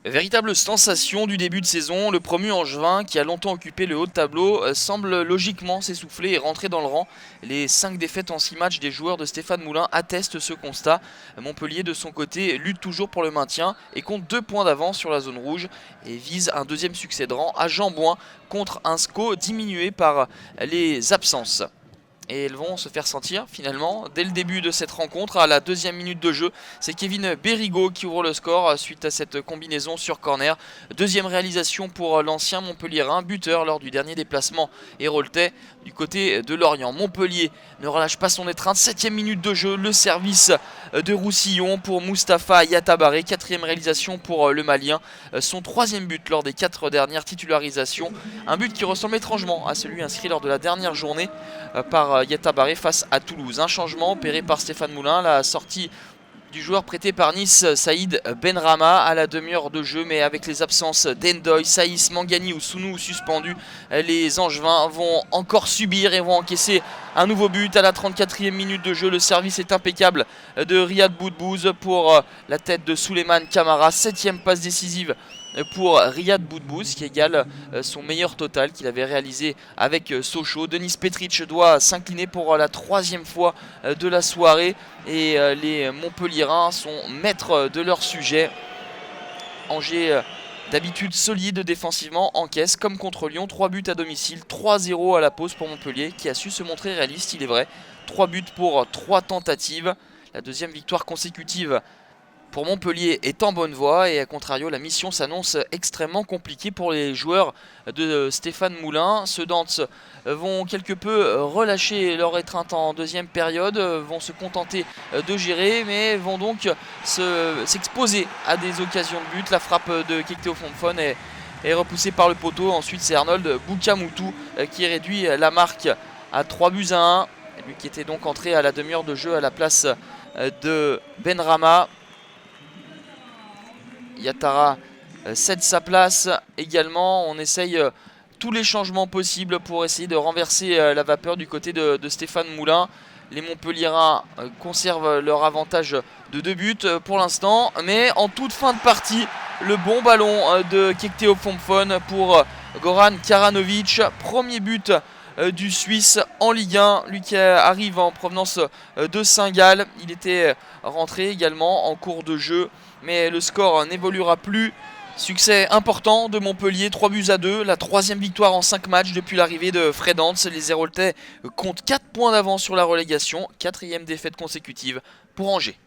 Véritable sensation du début de saison, le promu Angevin, qui a longtemps occupé le haut de tableau, semble logiquement s'essouffler et rentrer dans le rang. Les 5 défaites en 6 matchs des joueurs de Stéphane Moulin attestent ce constat. Montpellier, de son côté, lutte toujours pour le maintien et compte 2 points d'avance sur la zone rouge et vise un deuxième succès de rang à Jambouin contre un SCO diminué par les absences. Et elles vont se faire sentir finalement dès le début de cette rencontre. À la 2e minute de jeu, c'est Kevin Berrigo qui ouvre le score suite à cette combinaison sur corner. Deuxième réalisation pour l'ancien Montpellierin, buteur lors du dernier déplacement héroltais du côté de Lorient. Montpellier ne relâche pas son étreinte. 7e minute de jeu, le service de Roussillon pour Mustapha Yatabaré. 4e réalisation pour le Malien. Son 3e but lors des 4 dernières titularisations. Un but qui ressemble étrangement à celui inscrit lors de la dernière journée par Yatabaré face à Toulouse. Un changement opéré par Stéphane Moulin, la sortie du joueur prêté par Nice, Saïd Benrama, à la demi-heure de jeu, mais avec les absences d'Endoy, Saïs, Mangani ou Sounou suspendus, les Angevins vont encore subir et vont encaisser un nouveau but à la 34e minute de jeu. Le service est impeccable de Riyad Boudbouz pour la tête de Souleymane Camara. 7e passe décisive pour Riyad Boudbouz qui égale son meilleur total qu'il avait réalisé avec Sochaux. Denis Petric doit s'incliner pour la 3e fois de la soirée et les Montpellierins sont maîtres de leur sujet. Angers, d'habitude solide défensivement, encaisse comme contre Lyon 3 buts à domicile, 3-0 à la pause pour Montpellier qui a su se montrer réaliste, il est vrai. 3 buts pour 3 tentatives, la 2e victoire consécutive pour Montpellier est en bonne voie et à contrario la mission s'annonce extrêmement compliquée pour les joueurs de Stéphane Moulin. Ceux d'Antz vont quelque peu relâcher leur étreinte en 2e période, vont se contenter de gérer mais vont donc s'exposer à des occasions de but. La frappe de Kektéo Fonfon est repoussée par le poteau. Ensuite c'est Arnold Boukamoutou qui réduit la marque à 3-1. Lui qui était donc entré à la demi-heure de jeu à la place de Benrama. Yatara cède sa place également. On essaye tous les changements possibles pour essayer de renverser la vapeur du côté de Stéphane Moulin. Les Montpellierins conservent leur avantage de 2 buts pour l'instant. Mais en toute fin de partie, le bon ballon de Kektéo Fonfon pour Goran Karanovic. Premier but du Suisse en Ligue 1, lui qui arrive en provenance de Saint-Gall. Il était rentré également en cours de jeu, mais le score n'évoluera plus. Succès important de Montpellier, 3-2, la 3e victoire en 5 matchs depuis l'arrivée de Fred Antz. Les Héroltais comptent 4 points d'avance sur la relégation, 4e défaite consécutive pour Angers.